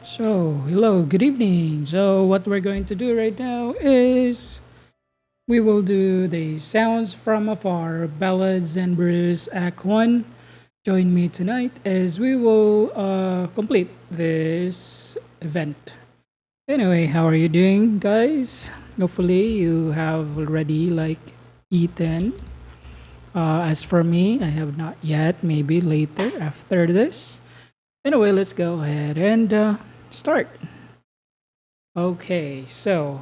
Hello, good evening. What we're going to do right now is we will do the Sounds from Afar, Ballads and Brews Act 1. Join me tonight as we will complete this event. Anyway, how are you doing, guys? Hopefully, you have already eaten. As for me, I have not yet. Maybe later after this. Anyway, let's go ahead and start. Okay, so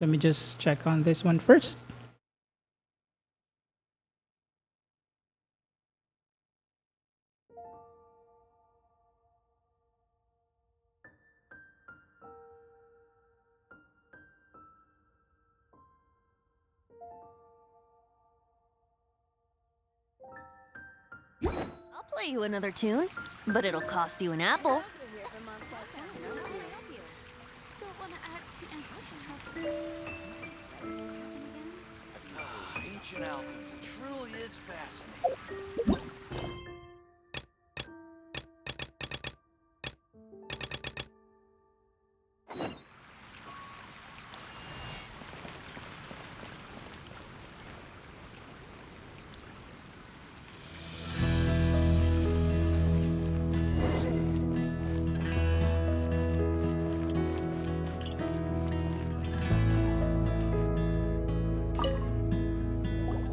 let me just check on this one first. I'll play you another tune, but it'll cost you an apple. Ancient Alphonse, it truly is fascinating.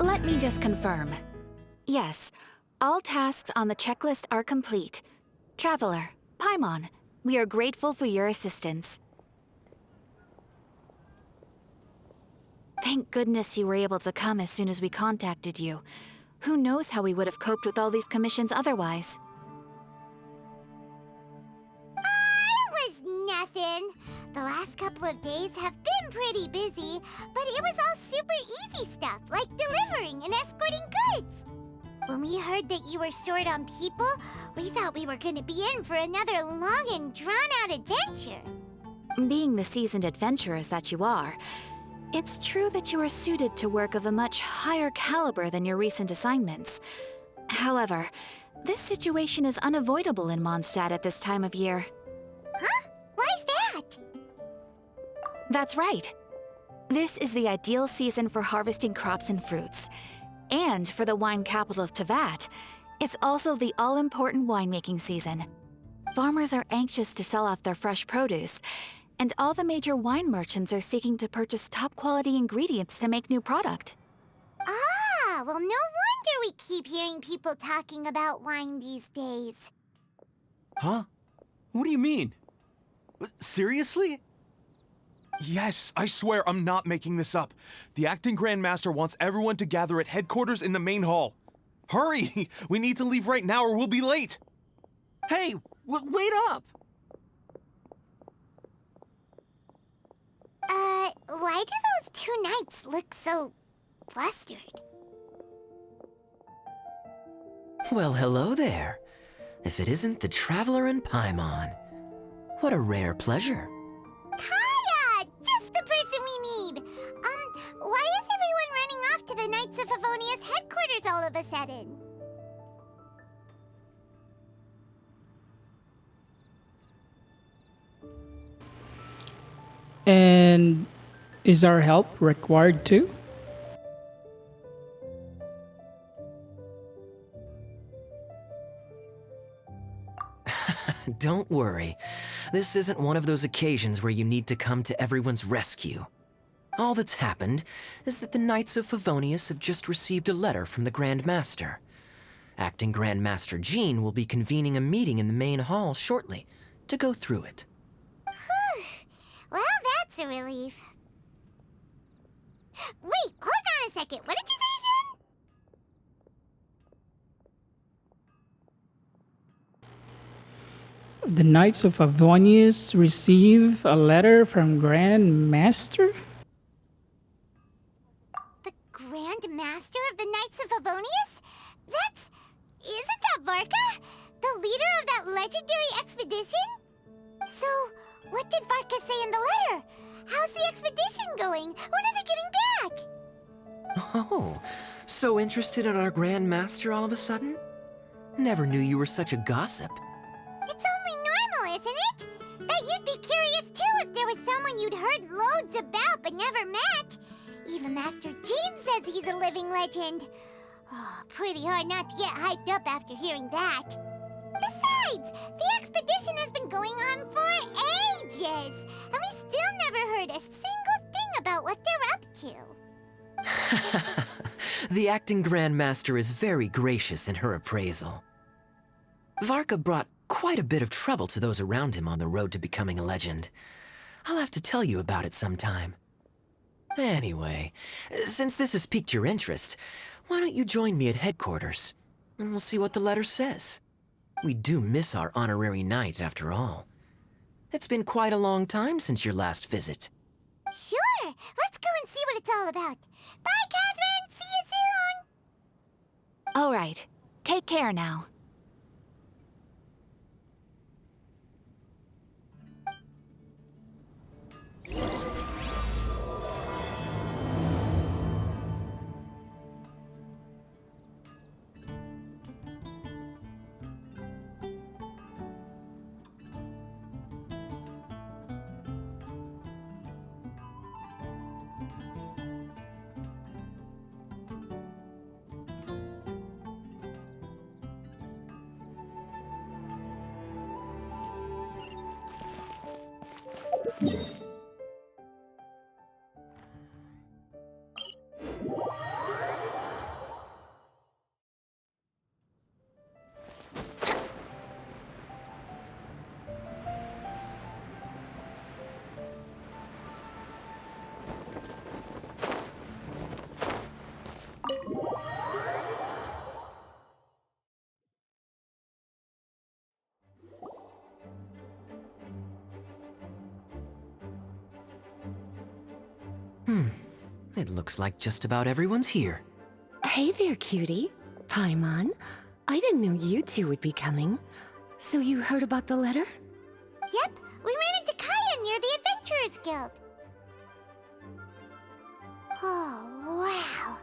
Let me just confirm. Yes, all tasks on the checklist are complete. Traveler, Paimon, we are grateful for your assistance. Thank goodness you were able to come as soon as we contacted you. Who knows how we would have coped with all these commissions otherwise? It was nothing. The last couple of days have been pretty busy, but it was all super easy stuff, like delivering and escorting goods. When we heard that you were short on people, we thought we were going to be in for another long and drawn-out adventure. Being the seasoned adventurers that you are, it's true that you are suited to work of a much higher caliber than your recent assignments. However, this situation is unavoidable in Mondstadt at this time of year. Huh? Why's that? That's right. This is the ideal season for harvesting crops and fruits. And for the wine capital of Teyvat, it's also the all-important winemaking season. Farmers are anxious to sell off their fresh produce, and all the major wine merchants are seeking to purchase top-quality ingredients to make new product. Ah, well, no wonder we keep hearing people talking about wine these days. Huh? What do you mean? Seriously? Yes, I swear I'm not making this up. The acting Grand Master wants everyone to gather at headquarters in the main hall. Hurry! We need to leave right now or we'll be late. Hey, wait up! Why do those two knights look so flustered? Well, hello there. If it isn't the Traveler and Paimon. What a rare pleasure. Kaya! Just the person we need! Why is everyone running off to the Knights of Favonius headquarters all of a sudden? And is our help required too? Don't worry. This isn't one of those occasions where you need to come to everyone's rescue. All that's happened is that the Knights of Favonius have just received a letter from the Grand Master. Acting Grand Master Jean will be convening a meeting in the main hall shortly to go through it. Well, that's a relief. Wait, hold on a second. What did you say again? The Knights of Avonius receive a letter from Grand Master? The Grand Master of the Knights of Favonius? Isn't that Varka? The leader of that legendary expedition? So, what did Varka say in the letter? How's the expedition going? When are they getting back? Oh, so interested in our Grand Master all of a sudden? Never knew you were such a gossip. It's only normal, isn't it? about but never met. Even Master Jean says he's a living legend. Oh, pretty hard not to get hyped up after hearing that. Besides, the expedition has been going on for ages, and we still never heard a single thing about what they're up to. The acting Grandmaster is very gracious in her appraisal. Varka brought quite a bit of trouble to those around him on the road to becoming a legend. I'll have to tell you about it sometime. Anyway, since this has piqued your interest, why don't you join me at headquarters, and we'll see what the letter says. We do miss our honorary knight, after all. It's been quite a long time since your last visit. Sure, let's go and see what it's all about. Bye, Catherine! See you soon! All right. Take care now. It looks like just about everyone's here. Hey there, cutie. Paimon. I didn't know you two would be coming. So you heard about the letter? Yep, we ran into Kaya near the Adventurers Guild. Oh, wow.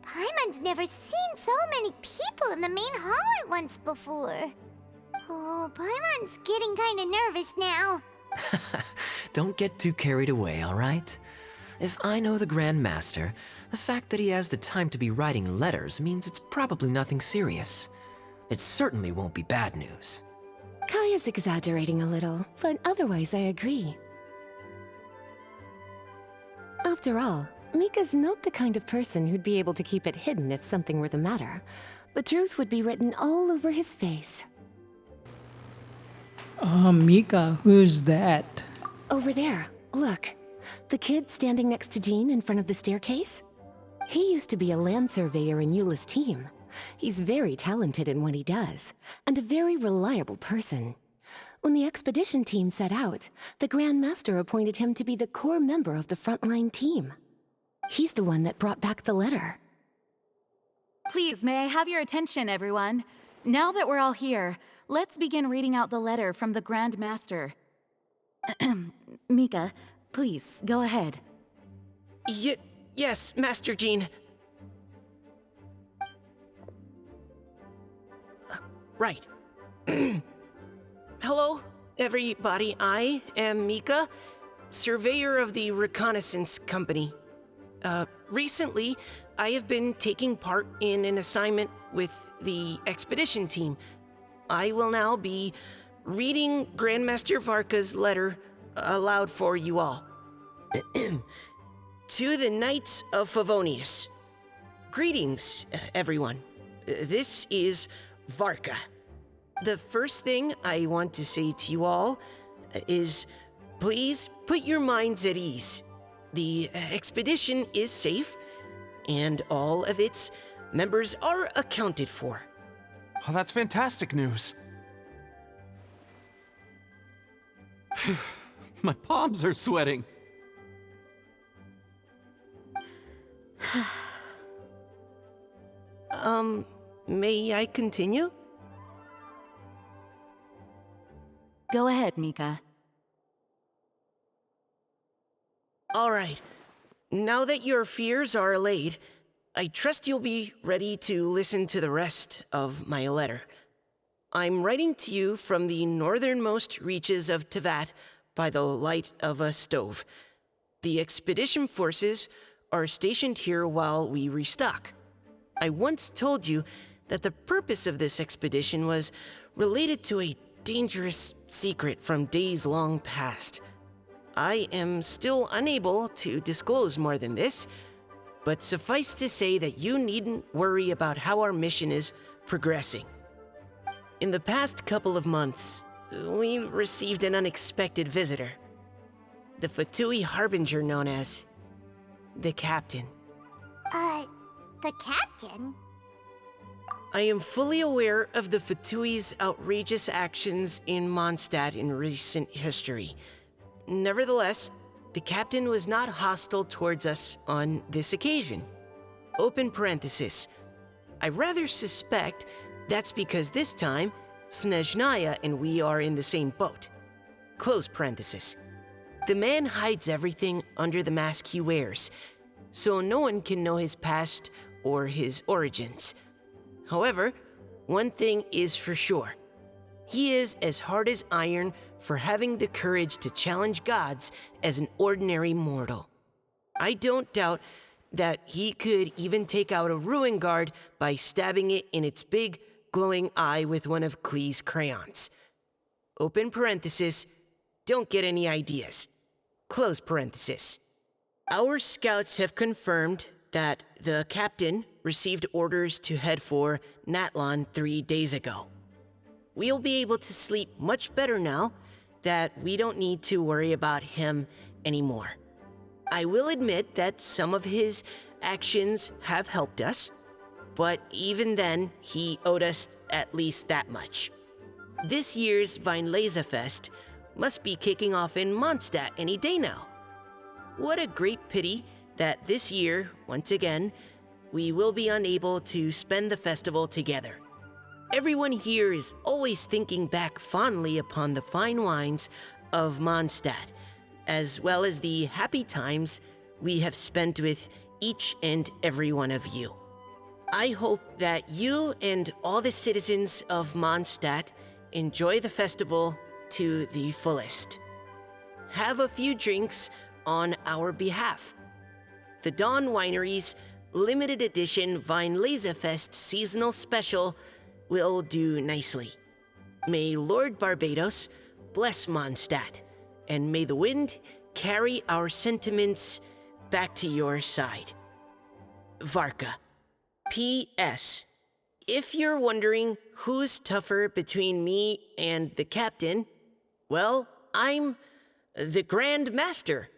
Paimon's never seen so many people in the main hall at once before. Oh, Paimon's getting kinda nervous now. Don't get too carried away, all right? If I know the Grand Master, the fact that he has the time to be writing letters means it's probably nothing serious. It certainly won't be bad news. Kaya's exaggerating a little, but otherwise I agree. After all, Mika's not the kind of person who'd be able to keep it hidden if something were the matter. The truth would be written all over his face. Mika, who's that? Over there, look. The kid standing next to Jean in front of the staircase? He used to be a land surveyor in Eula's team. He's very talented in what he does, and a very reliable person. When the expedition team set out, the Grand Master appointed him to be the core member of the frontline team. He's the one that brought back the letter. Please, may I have your attention, everyone? Now that we're all here, let's begin reading out the letter from the Grand Master. Mika, please, go ahead. Yes, Master Jean. Right. Hello, everybody. I am Mika, surveyor of the Reconnaissance Company. Recently, I have been taking part in an assignment with the expedition team. I will now be reading Grandmaster Varka's letter aloud for you all. To the Knights of Favonius. Greetings, everyone. This is Varka. The first thing I want to say to you all is please put your minds at ease. The expedition is safe, and all of its members are accounted for. Oh, that's fantastic news. My palms are sweating. May I continue? Go ahead, Mika. All right. Now that your fears are allayed, I trust you'll be ready to listen to the rest of my letter. I'm writing to you from the northernmost reaches of Tevat by the light of a stove. The expedition forces are stationed here while we restock. I once told you that the purpose of this expedition was related to a dangerous secret from days long past. I am still unable to disclose more than this, but suffice to say that you needn't worry about how our mission is progressing. In the past couple of months, we received an unexpected visitor. The Fatui Harbinger known as the Captain. The captain? I am fully aware of the Fatui's outrageous actions in Mondstadt in recent history. Nevertheless, the captain was not hostile towards us on this occasion. Open parenthesis. I rather suspect that's because this time, Snezhnaya and we are in the same boat. Close parenthesis. The man hides everything under the mask he wears, so no one can know his past or his origins. However, one thing is for sure. He is as hard as iron for having the courage to challenge gods as an ordinary mortal. I don't doubt that he could even take out a ruin guard by stabbing it in its big, glowing eye with one of Klee's crayons. Open parenthesis, don't get any ideas. Close parenthesis. Our scouts have confirmed that the captain received orders to head for Natlon 3 days ago. We'll be able to sleep much better now that we don't need to worry about him anymore. I will admit that some of his actions have helped us, but even then, he owed us at least that much. This year's Weinlesefest must be kicking off in Mondstadt any day now. What a great pity that this year, once again, we will be unable to spend the festival together. Everyone here is always thinking back fondly upon the fine wines of Mondstadt, as well as the happy times we have spent with each and every one of you. I hope that you and all the citizens of Mondstadt enjoy the festival to the fullest. Have a few drinks on our behalf. The Dawn Winery's limited edition Weinlesefest seasonal special will do nicely. May Lord Barbados bless Mondstadt, and may the wind carry our sentiments back to your side. Varka. P.S. If you're wondering who's tougher between me and the captain, well, I'm the Grand Master.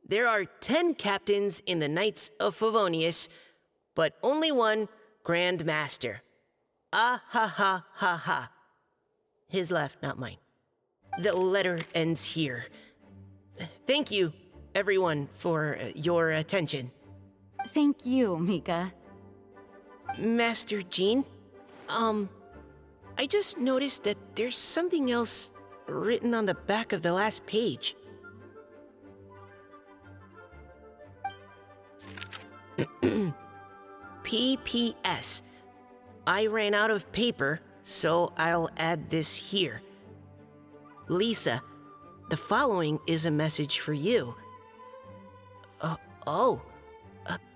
There are 10 captains in the Knights of Favonius, but only one Grand Master. Ah ha ha ha ha. His laugh, not mine. The letter ends here. Thank you, everyone, for your attention. Thank you, Mika. Master Jean, I just noticed that there's something else written on the back of the last page. P.P.S. I ran out of paper, so I'll add this here. Lisa, the following is a message for you.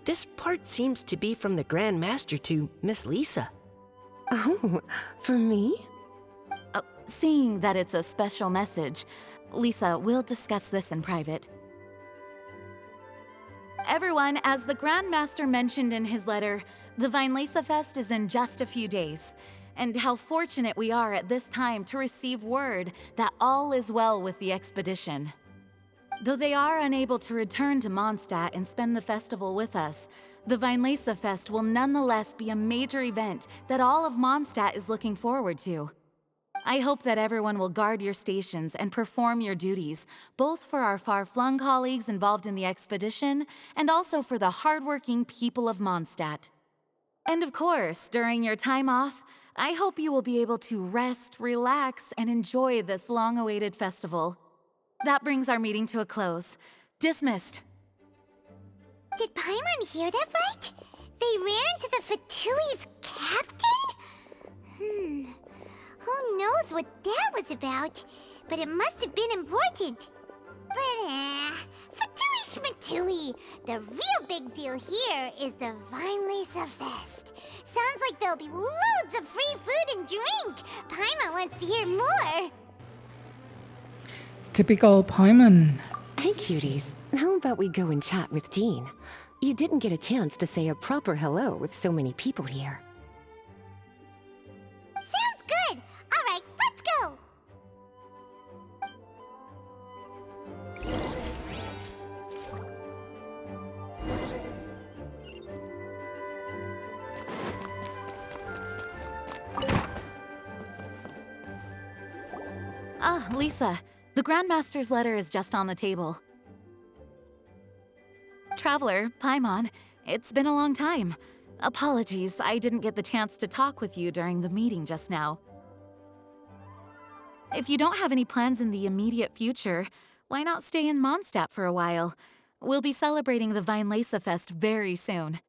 This part seems to be from the Grand Master to Miss Lisa. Oh, for me? Seeing that it's a special message, Lisa, we'll discuss this in private. Everyone, as the Grand Master mentioned in his letter, the Weinlesefest is in just a few days. And how fortunate we are at this time to receive word that all is well with the expedition. Though they are unable to return to Mondstadt and spend the festival with us, the Weinlesefest will nonetheless be a major event that all of Mondstadt is looking forward to. I hope that everyone will guard your stations and perform your duties, both for our far-flung colleagues involved in the expedition and also for the hardworking people of Mondstadt. And of course, during your time off, I hope you will be able to rest, relax, and enjoy this long-awaited festival. That brings our meeting to a close. Dismissed. Did Paimon hear that right? They ran into the Fatui's captain? Who knows what that was about? But it must have been important. But, Fatui Fatui. The real big deal here is the Weinlese Fest. Sounds like there'll be loads of free food and drink. Paimon wants to hear more. Typical Paimon. Hey, cuties. How about we go and chat with Jean? You didn't get a chance to say a proper hello with so many people here. Sounds good. All right, let's go. Ah, Lisa, the Grandmaster's letter is just on the table. Traveler, Paimon, it's been a long time. Apologies, I didn't get the chance to talk with you during the meeting just now. If you don't have any plans in the immediate future, why not stay in Mondstadt for a while? We'll be celebrating the Weinlese Fest very soon.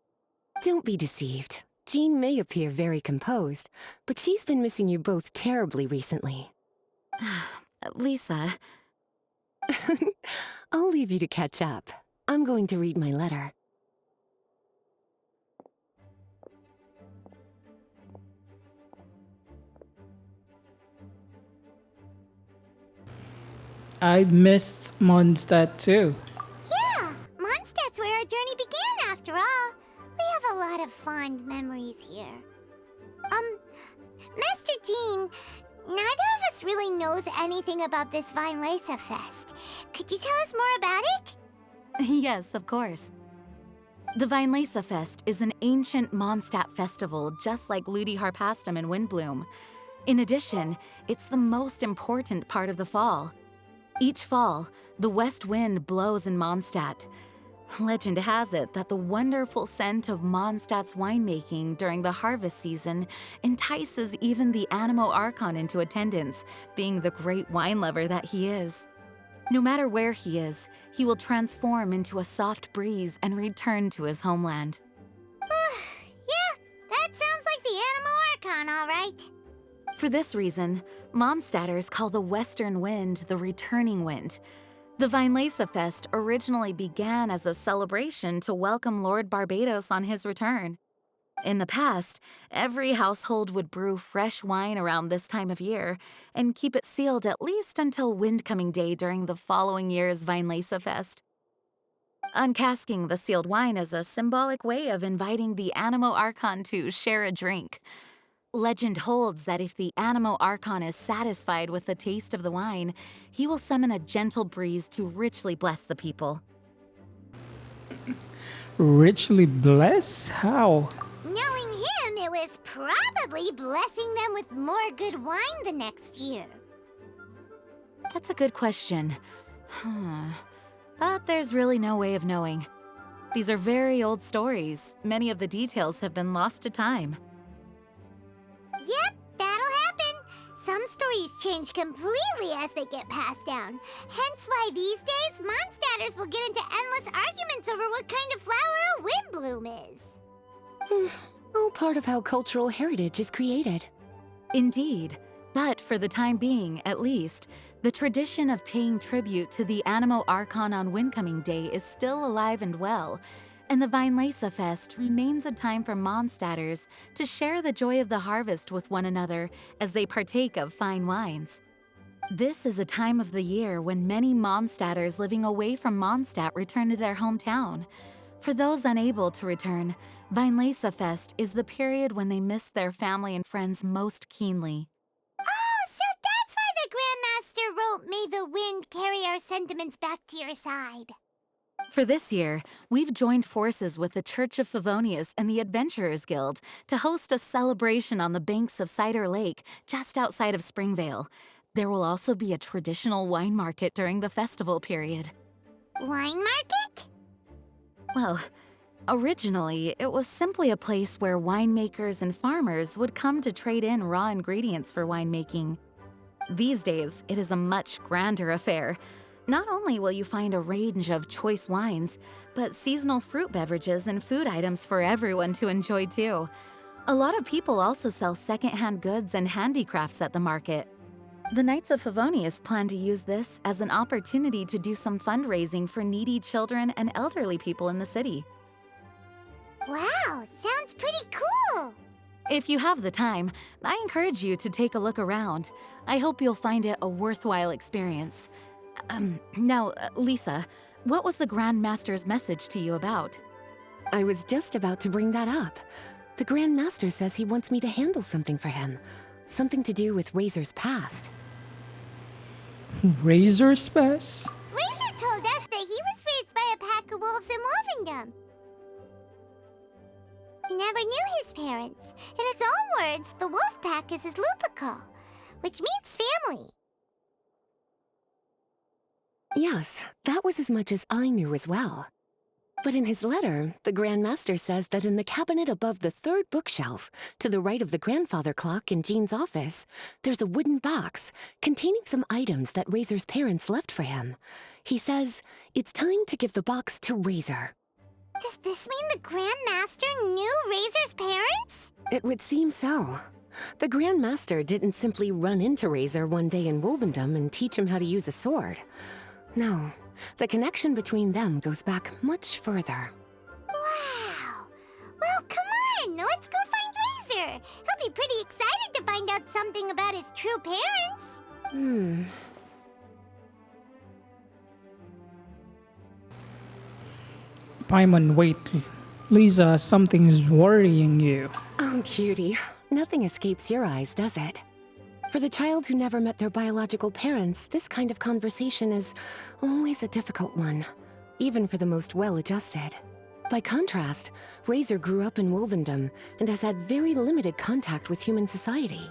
Don't be deceived. Jean may appear very composed, but she's been missing you both terribly recently. Lisa, I'll leave you to catch up. I'm going to read my letter. I missed Mondstadt too. Yeah, Mondstadt's where our journey began after all. We have a lot of fond memories here. Master Jean, neither of us really knows anything about this Weinlese Fest. Could you tell us more about it? yes, of course. The Weinlese Fest is an ancient Mondstadt festival just like Ludi Harpastum and Windbloom. In addition, it's the most important part of the fall. Each fall, the west wind blows in Mondstadt. Legend has it that the wonderful scent of Mondstadt's winemaking during the harvest season entices even the Animo Archon into attendance, being the great wine lover that he is. No matter where he is, he will transform into a soft breeze and return to his homeland. Yeah, that sounds like the Animo Archon, all right. For this reason, Mondstadters call the western wind the returning wind. The Weinlese Fest originally began as a celebration to welcome Lord Barbados on his return. In the past, every household would brew fresh wine around this time of year and keep it sealed at least until Windcoming Day during the following year's Weinlese Fest. Uncasking the sealed wine is a symbolic way of inviting the Animo Archon to share a drink. Legend holds that if the Animo Archon is satisfied with the taste of the wine, he will summon a gentle breeze to richly bless the people. Richly bless? How? Knowing him, it was probably blessing them with more good wine the next year. That's a good question. But there's really no way of knowing. These are very old stories. Many of the details have been lost to time. Yep, that'll happen. Some stories change completely as they get passed down. Hence why these days, Mondstadters will get into endless arguments over what kind of flower a windbloom is. All part of how cultural heritage is created. Indeed. But for the time being, at least, the tradition of paying tribute to the Animo Archon on Windcoming Day is still alive and well, and the Weinlese Fest remains a time for Mondstadters to share the joy of the harvest with one another as they partake of fine wines. This is a time of the year when many Mondstadters living away from Mondstadt return to their hometown. For those unable to return, Weinlese Fest is the period when they miss their family and friends most keenly. Oh, so that's why the Grandmaster wrote, "May the wind carry our sentiments back to your side." For this year, we've joined forces with the Church of Favonius and the Adventurers Guild to host a celebration on the banks of Cider Lake just outside of Springvale. There will also be a traditional wine market during the festival period. Wine market? Well, originally, it was simply a place where winemakers and farmers would come to trade in raw ingredients for winemaking. These days, it is a much grander affair. Not only will you find a range of choice wines, but seasonal fruit beverages and food items for everyone to enjoy too. A lot of people also sell secondhand goods and handicrafts at the market. The Knights of Favonius plan to use this as an opportunity to do some fundraising for needy children and elderly people in the city. Wow, sounds pretty cool! If you have the time, I encourage you to take a look around. I hope you'll find it a worthwhile experience. Now, Lisa, what was the Grand Master's message to you about? I was just about to bring that up. The Grand Master says he wants me to handle something for him. Something to do with Razor's past. Razor's Pass? Razor told us that he was raised by a pack of wolves in Wolvendom. He never knew his parents. In his own words, the wolf pack is his lupical, which means family. Yes, that was as much as I knew as well. But in his letter, the Grand Master says that in the cabinet above the third bookshelf, to the right of the grandfather clock in Jean's office, there's a wooden box containing some items that Razor's parents left for him. He says it's time to give the box to Razor. Does this mean the Grand Master knew Razor's parents? It would seem so. The Grand Master didn't simply run into Razor one day in Wolvendom and teach him how to use a sword. No, the connection between them goes back much further. Wow! Well, come on! Let's go find Razor! He'll be pretty excited to find out something about his true parents. Paimon, wait. Lisa, something's worrying you. Oh, cutie. Nothing escapes your eyes, does it? For the child who never met their biological parents, this kind of conversation is always a difficult one, even for the most well-adjusted. By contrast, Razor grew up in Wolvendom and has had very limited contact with human society.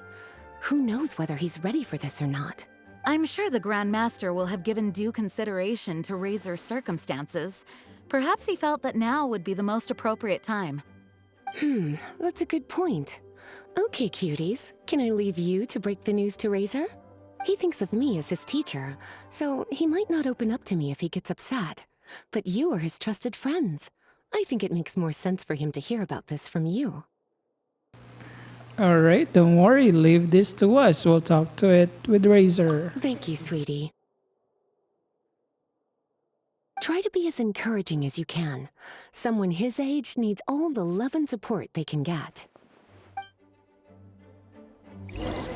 Who knows whether he's ready for this or not? I'm sure the Grand Master will have given due consideration to Razor's circumstances. Perhaps he felt that now would be the most appropriate time. That's a good point. Okay, cuties, can I leave you to break the news to Razor? He thinks of me as his teacher, so he might not open up to me if he gets upset. But you are his trusted friends. I think it makes more sense for him to hear about this from you. Alright, don't worry, leave this to us. We'll talk to it with Razor. Thank you, sweetie. Try to be as encouraging as you can. Someone his age needs all the love and support they can get. Razor's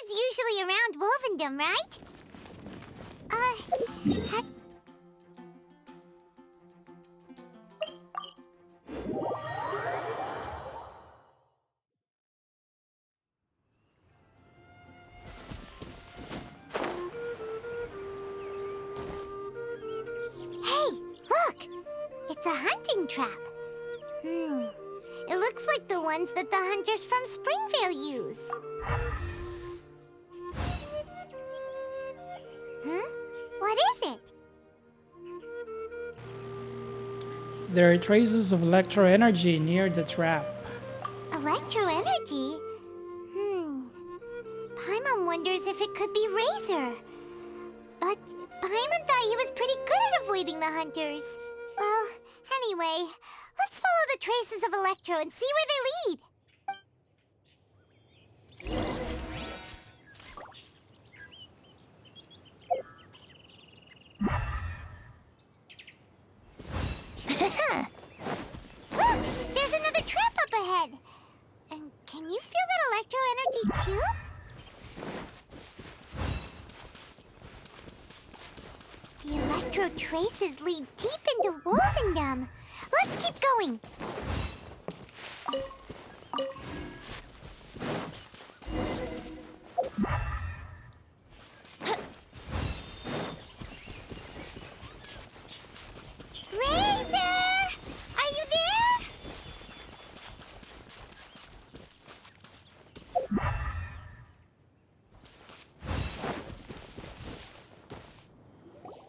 usually around Wolvendom, right? Hey, look! It's a hunting trap. It looks like the ones that the hunters from Springvale use. Huh? What is it? There are traces of electro energy near the trap. Electro energy? Paimon wonders if it could be Razor. But Paimon thought he was pretty good at avoiding the hunters. Well, anyway, let's follow the traces of Electro and see where they lead. Look! There's another trap up ahead! And can you feel that electro energy too? The electro traces lead deep into Wolvendom. Let's keep going. Razor! Are you there?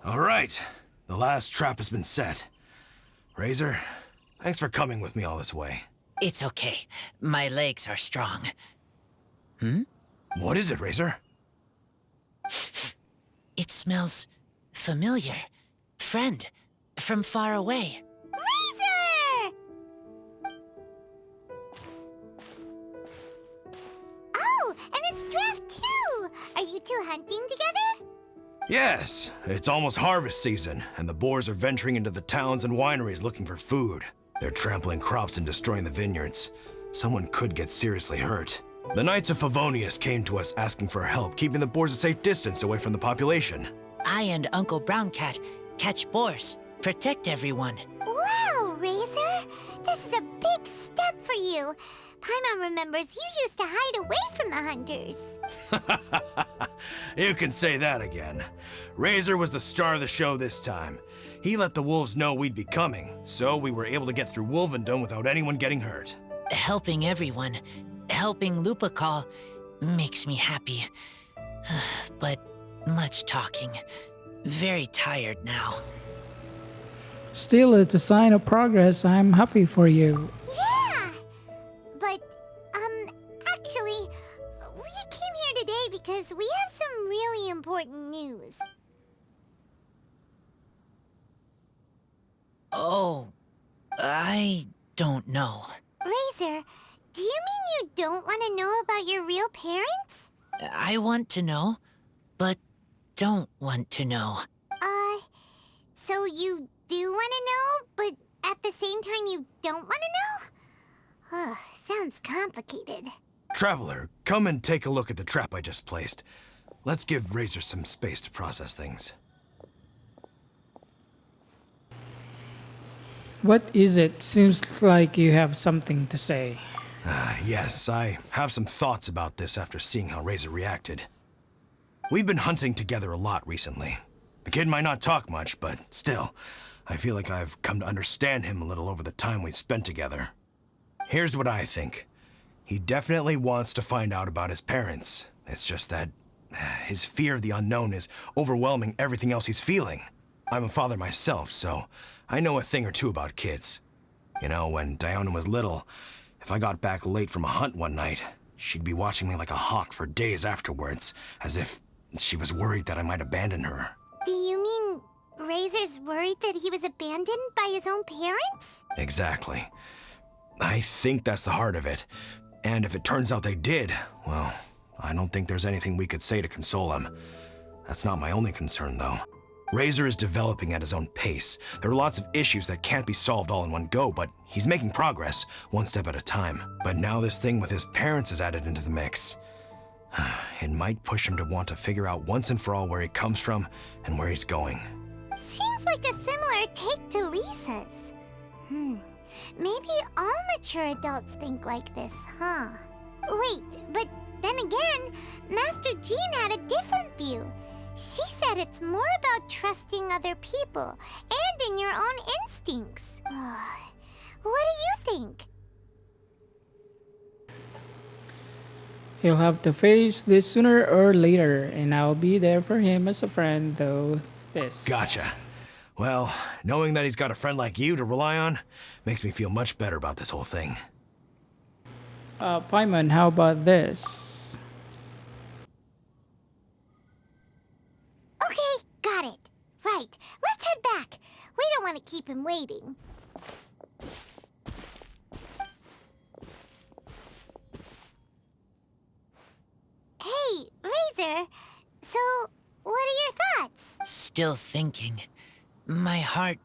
All right, the last trap has been set. Razor, thanks for coming with me all this way. It's okay. My legs are strong. What is it, Razor? It smells Familiar. Friend. From far away. Razor! Oh, and it's Draft too! Are you two hunting together? Yes, it's almost harvest season, and the boars are venturing into the towns and wineries looking for food. They're trampling crops and destroying the vineyards. Someone could get seriously hurt. The Knights of Favonius came to us asking for help keeping the boars a safe distance away from the population. I and Uncle Brown Cat catch boars, protect everyone. Wow, Razor! This is a big step for you. Paimon remembers you used to hide away from the hunters. You can say that again. Razor was the star of the show this time. He let the wolves know we'd be coming, so we were able to get through Wolvendom without anyone getting hurt. Helping everyone, helping Lupercal, makes me happy. But much talking. Very tired now. Still, it's a sign of progress. I'm happy for you. Yeah! But, actually, we came here today because we have some really important news. Oh, I don't know. Razor, do you mean you don't want to know about your real parents? I want to know, but don't want to know. So you do want to know, but at the same time you don't want to know? Sounds complicated. Traveler, come and take a look at the trap I just placed. Let's give Razor some space to process things. What is it? Seems like you have something to say. Yes, I have some thoughts about this after seeing how Razor reacted. We've been hunting together a lot recently. The kid might not talk much, but still, I feel like I've come to understand him a little over the time we've spent together. Here's what I think. He definitely wants to find out about his parents. It's just that his fear of the unknown is overwhelming everything else he's feeling. I'm a father myself, so I know a thing or two about kids. You know, when Diona was little, if I got back late from a hunt one night, she'd be watching me like a hawk for days afterwards, as if she was worried that I might abandon her. Do you mean Razor's worried that he was abandoned by his own parents? Exactly. I think that's the heart of it. And if it turns out they did, well, I don't think there's anything we could say to console him. That's not my only concern, though. Razor is developing at his own pace. There are lots of issues that can't be solved all in one go, but he's making progress, one step at a time. But now this thing with his parents is added into the mix. It might push him to want to figure out once and for all where he comes from and where he's going. Seems like a similar take to Lisa's. Maybe all mature adults think like this, huh? Wait, but then again, Master Jean had a different view. She said it's more about trusting other people and in your own instincts. What do you think? He'll have to face this sooner or later, and I'll be there for him as a friend, though this. Gotcha. Well, knowing that he's got a friend like you to rely on makes me feel much better about this whole thing. Paimon, how about this? Okay, got it. Right, let's head back. We don't want to keep him waiting. Hey, Razor. So, what are your thoughts? Still thinking. My heart,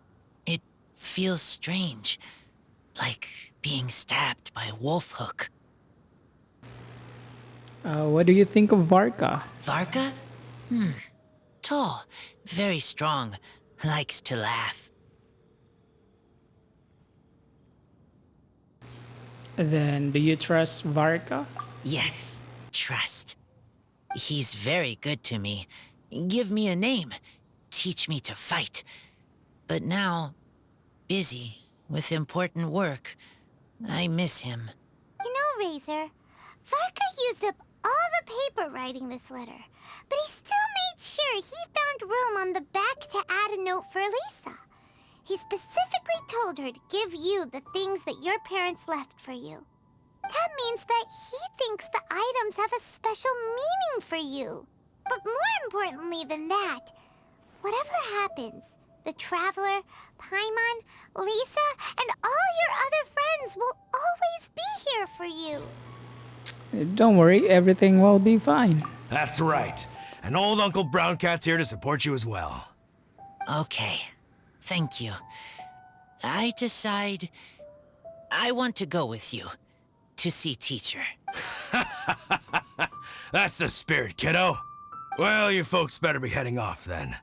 it feels strange. Like being stabbed by a wolf hook. What do you think of Varka? Varka? Tall, very strong, likes to laugh. Then, do you trust Varka? Yes, trust. He's very good to me. Give me a name. Teach me to fight. But now, busy with important work. I miss him. You know, Razor, Varka used up all the paper writing this letter, but he still made sure he found room on the back to add a note for Lisa. He specifically told her to give you the things that your parents left for you. That means that he thinks the items have a special meaning for you. But more importantly than that, Whatever happens, the Traveler, Paimon, Lisa, and all your other friends will always be here for you. Don't worry, everything will be fine. That's right. And old Uncle Brown Cat's here to support you as well. Okay, thank you. I decide I want to go with you to see teacher. That's the spirit, kiddo. Well, you folks better be heading off then.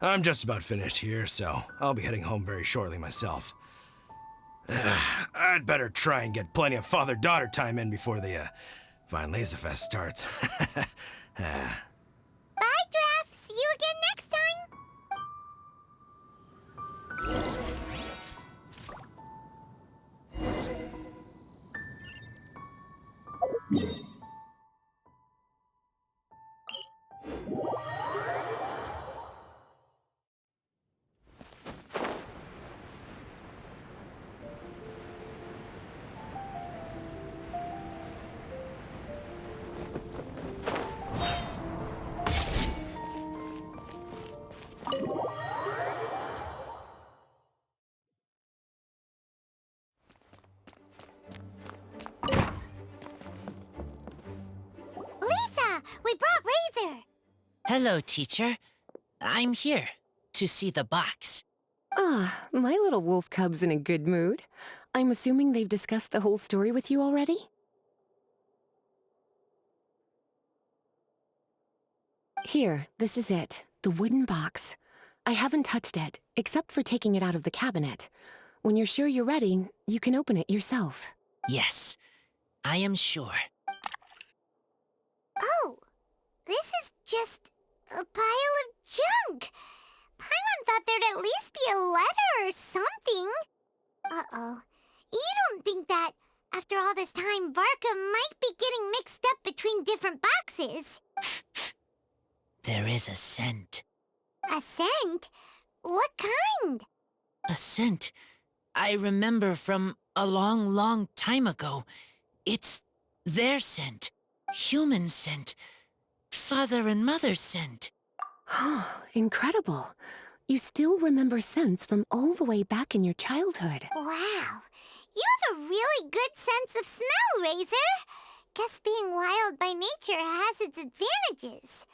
I'm just about finished here, so I'll be heading home very shortly myself. I'd better try and get plenty of father-daughter time in before the Ballads starts. Bye, Draft. See you again next time. Lisa, we brought Razor. Hello, teacher. I'm here to see the box. Ah, my little wolf cub's in a good mood. I'm assuming they've discussed the whole story with you already? Here, this is it. The wooden box. I haven't touched it, except for taking it out of the cabinet. When you're sure you're ready, you can open it yourself. Yes, I am sure. Oh, this is just a pile of junk. Paimon thought there'd at least be a letter or something. Uh-oh. You don't think that, after all this time, Varka might be getting mixed up between different boxes? There is a scent. A scent? What kind? A scent I remember from a long, long time ago. It's their scent. Human scent. Father and mother scent. Incredible. You still remember scents from all the way back in your childhood. Wow. You have a really good sense of smell, Razor. Guess being wild by nature has its advantages.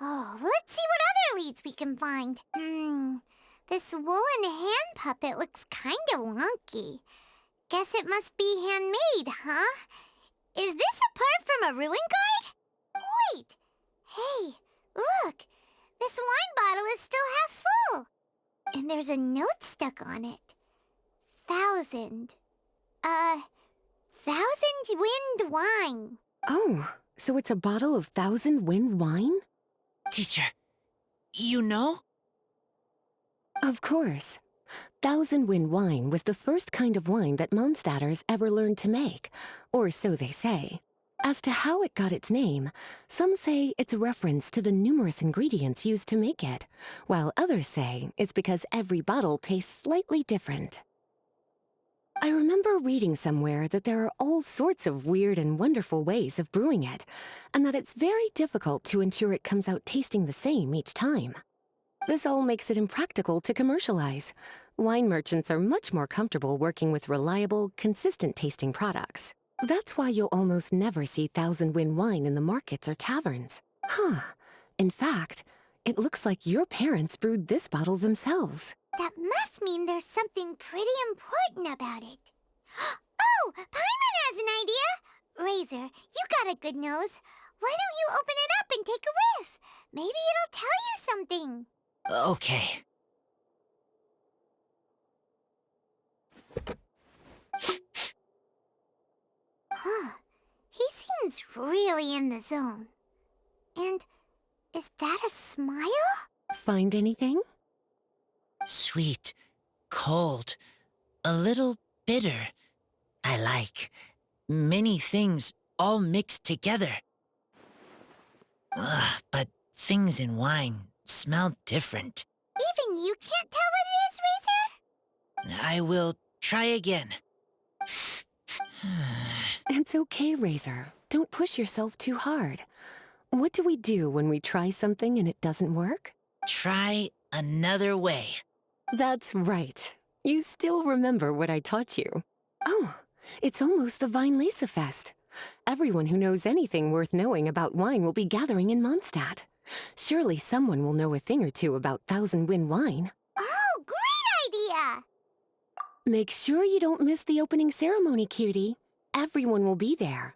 Oh, let's see what other leads we can find. This woolen hand puppet looks kinda wonky. Guess it must be handmade, huh? Is this a part from a ruin guard? Wait! Hey, look! This wine bottle is still half full. And there's a note stuck on it. 1,000 wind wine. Oh, so it's a bottle of 1,000 wind wine? Teacher, you know? Of course. 1,000 wind wine was the first kind of wine that Mondstadters ever learned to make, or so they say. As to how it got its name, some say it's a reference to the numerous ingredients used to make it, while others say it's because every bottle tastes slightly different. I remember reading somewhere that there are all sorts of weird and wonderful ways of brewing it, and that it's very difficult to ensure it comes out tasting the same each time. This all makes it impractical to commercialize. Wine merchants are much more comfortable working with reliable, consistent-tasting products. That's why you'll almost never see 1,000 wind wine in the markets or taverns. In fact, it looks like your parents brewed this bottle themselves. That must mean there's something pretty important about it. Oh, Paimon has an idea! Razor, you got a good nose. Why don't you open it up and take a whiff? Maybe it'll tell you something. Okay. He seems really in the zone. And is that a smile? Find anything? Sweet, cold, a little bitter. I like many things all mixed together. But things in wine smell different. Even you can't tell what it is, Razor? I will try again. It's okay, Razor. Don't push yourself too hard. What do we do when we try something and it doesn't work? Try another way. That's right. You still remember what I taught you. Oh, it's almost the Weinlese Fest. Everyone who knows anything worth knowing about wine will be gathering in Mondstadt. Surely someone will know a thing or two about Thousand Wind wine. Oh, great idea! Make sure you don't miss the opening ceremony, cutie. Everyone will be there.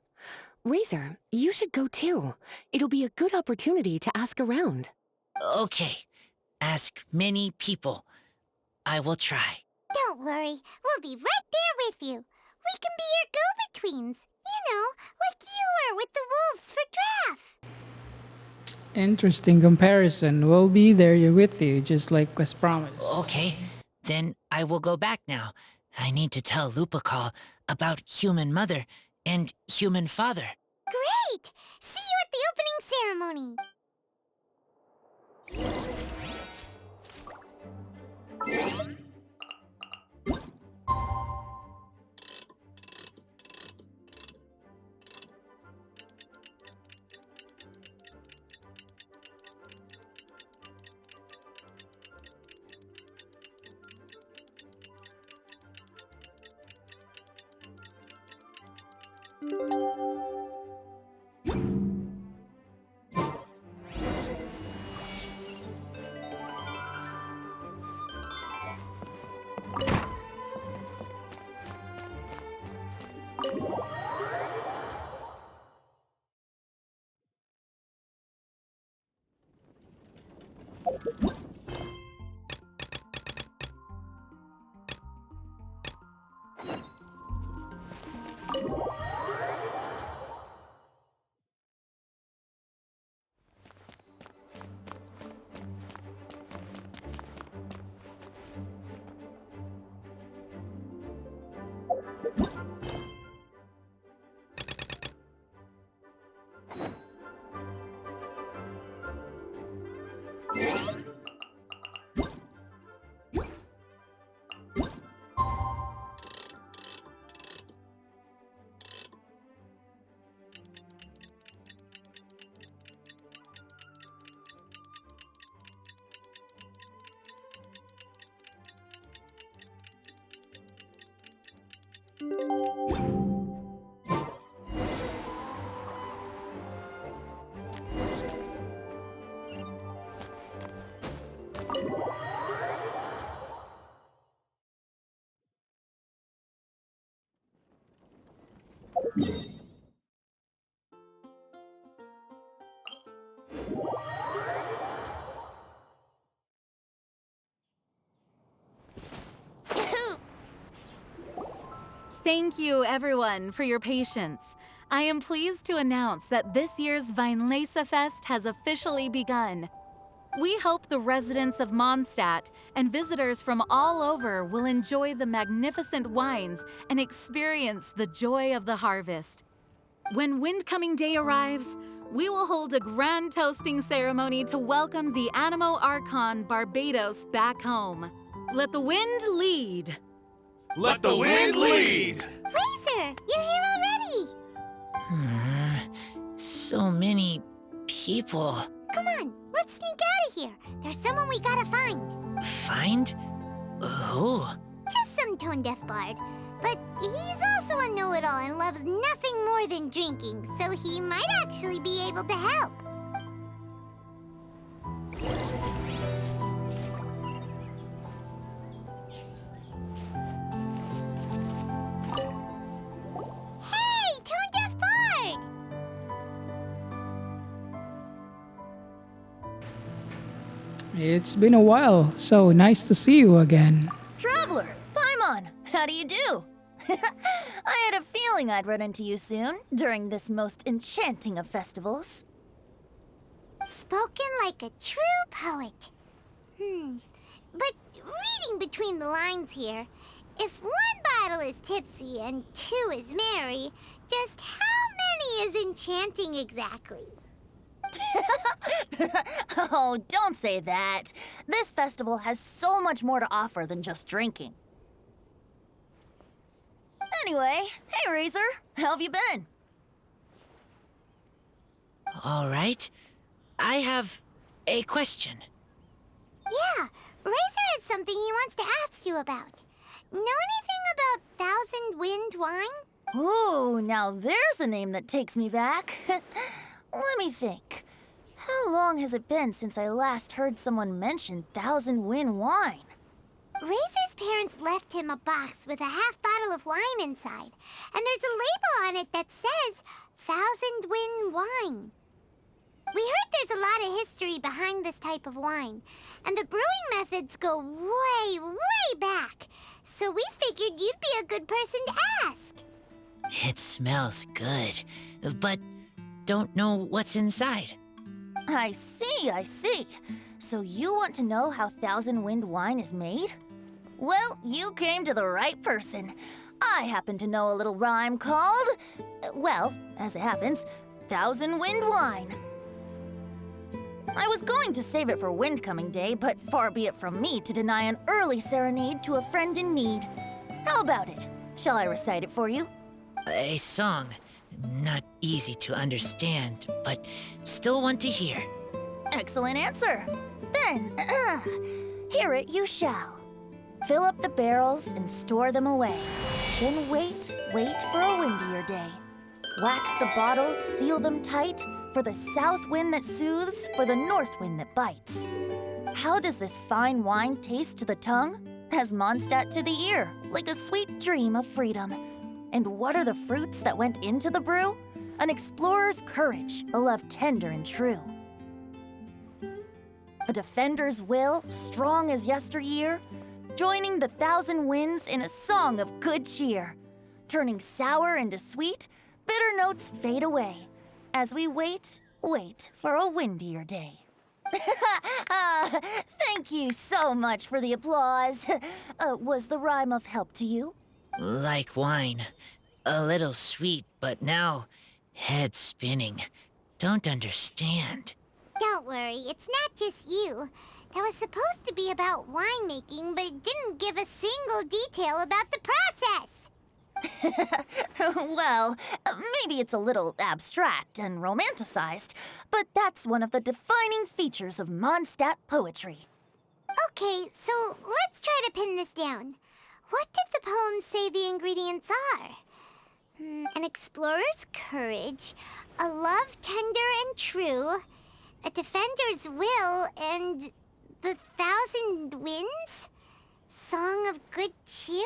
Razor, you should go too. It'll be a good opportunity to ask around. Okay, ask many people. I will try. Don't worry, we'll be right there with you. We can be your go-betweens. You know, like you were with the wolves for Draff. Interesting comparison. We'll be there with you, just like was promised. Okay, then I will go back now. I need to tell Lupacall about Human Mother and Human Father. Great! See you at the opening ceremony. Thank you, everyone, for your patience. I am pleased to announce that this year's Weinlese Fest has officially begun. We hope the residents of Mondstadt and visitors from all over will enjoy the magnificent wines and experience the joy of the harvest. When Windcoming Day arrives, we will hold a grand toasting ceremony to welcome the Animo Archon Barbados back home. Let the wind lead. Let the wind lead! Razor, you're here already! So many people. Come on, let's sneak out of here. There's someone we gotta find. Find? Who? Just some tone-deaf bard. But he's also a know-it-all and loves nothing more than drinking, so he might actually be able to help. Hey, tone-deaf bard! It's been a while, so nice to see you again. Traveler, Paimon, how do you do? I had a feeling I'd run into you soon, during this most enchanting of festivals. Spoken like a true poet. But reading between the lines here, if one bottle is tipsy and two is merry, just how many is enchanting exactly? Oh, don't say that. This festival has so much more to offer than just drinking. Anyway, hey Razor, how have you been? All right. I have a question. Yeah, Razor has something he wants to ask you about. Know anything about Thousand Wind wine? Ooh, now there's a name that takes me back. Let me think. How long has it been since I last heard someone mention Thousand Wind wine? Razor's parents left him a box with a half bottle of wine inside, and there's a label on it that says Thousand Wind wine. We heard there's a lot of history behind this type of wine, and the brewing methods go way, way back. So we figured you'd be a good person to ask. It smells good, but don't know what's inside. I see, I see. So you want to know how Thousand Wind wine is made? Well, you came to the right person. I happen to know a little rhyme called, well, as it happens, Thousand Wind wine. I was going to save it for Windcoming Day, but far be it from me to deny an early serenade to a friend in need. How about it? Shall I recite it for you? A song. Not easy to understand, but still one to hear. Excellent answer. Then, hear it you shall. Fill up the barrels and store them away. Then wait for a windier day. Wax the bottles, seal them tight, for the south wind that soothes, for the north wind that bites. How does this fine wine taste to the tongue? As Mondstadt to the ear, like a sweet dream of freedom. And what are the fruits that went into the brew? An explorer's courage, a love tender and true. A defender's will, strong as yesteryear, joining the thousand winds in a song of good cheer. Turning sour into sweet, bitter notes fade away, as we wait for a windier day. Thank you so much for the applause. Was the rhyme of help to you? Like wine. A little sweet, but now head spinning. Don't understand. Don't worry, it's not just you. That was supposed to be about winemaking, but it didn't give a single detail about the process. Well, maybe it's a little abstract and romanticized, but that's one of the defining features of Mondstadt poetry. Okay, so let's try to pin this down. What did the poem say the ingredients are? An explorer's courage, a love tender and true, a defender's will, and the thousand winds? Song of good cheer?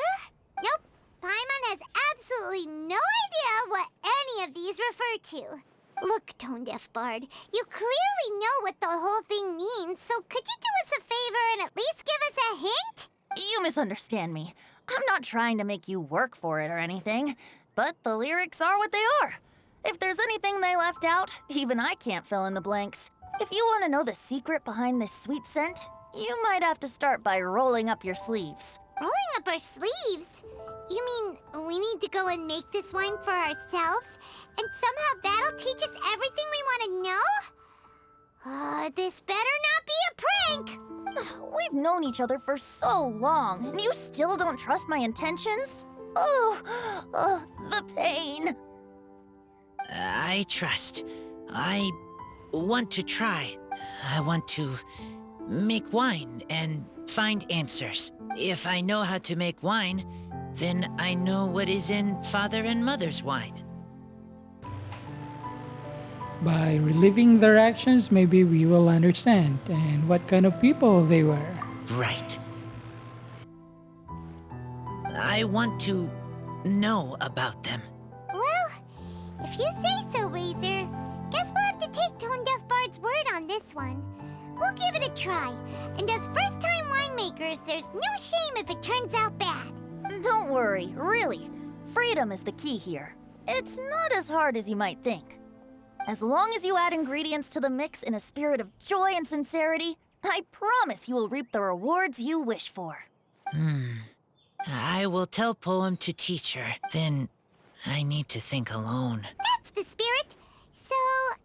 Nope. Paimon has absolutely no idea what any of these refer to. Look, Tone-Deaf Bard, you clearly know what the whole thing means, so could you do us a favor and at least give us a hint? You misunderstand me. I'm not trying to make you work for it or anything, but the lyrics are what they are. If there's anything they left out, even I can't fill in the blanks. If you want to know the secret behind this sweet scent, you might have to start by rolling up your sleeves. Rolling up our sleeves? You mean we need to go and make this wine for ourselves, and somehow that'll teach us everything we want to know? This better not be a prank! We've known each other for so long, and you still don't trust my intentions? Oh, the pain. I trust. I want to try. I want to make wine and find answers. If I know how to make wine, then I know what is in Father and Mother's wine. By reliving their actions, maybe we will understand and what kind of people they were. Right. I want to know about them. Well, if you say so, Razor, guess we'll have to take Tone-Deaf Bard's word on this one. We'll give it a try, and as first-time winemakers, there's no shame if it turns out bad. Don't worry, really. Freedom is the key here. It's not as hard as you might think. As long as you add ingredients to the mix in a spirit of joy and sincerity, I promise you will reap the rewards you wish for. I will tell Poem to teacher. Then I need to think alone. That's the spirit. So,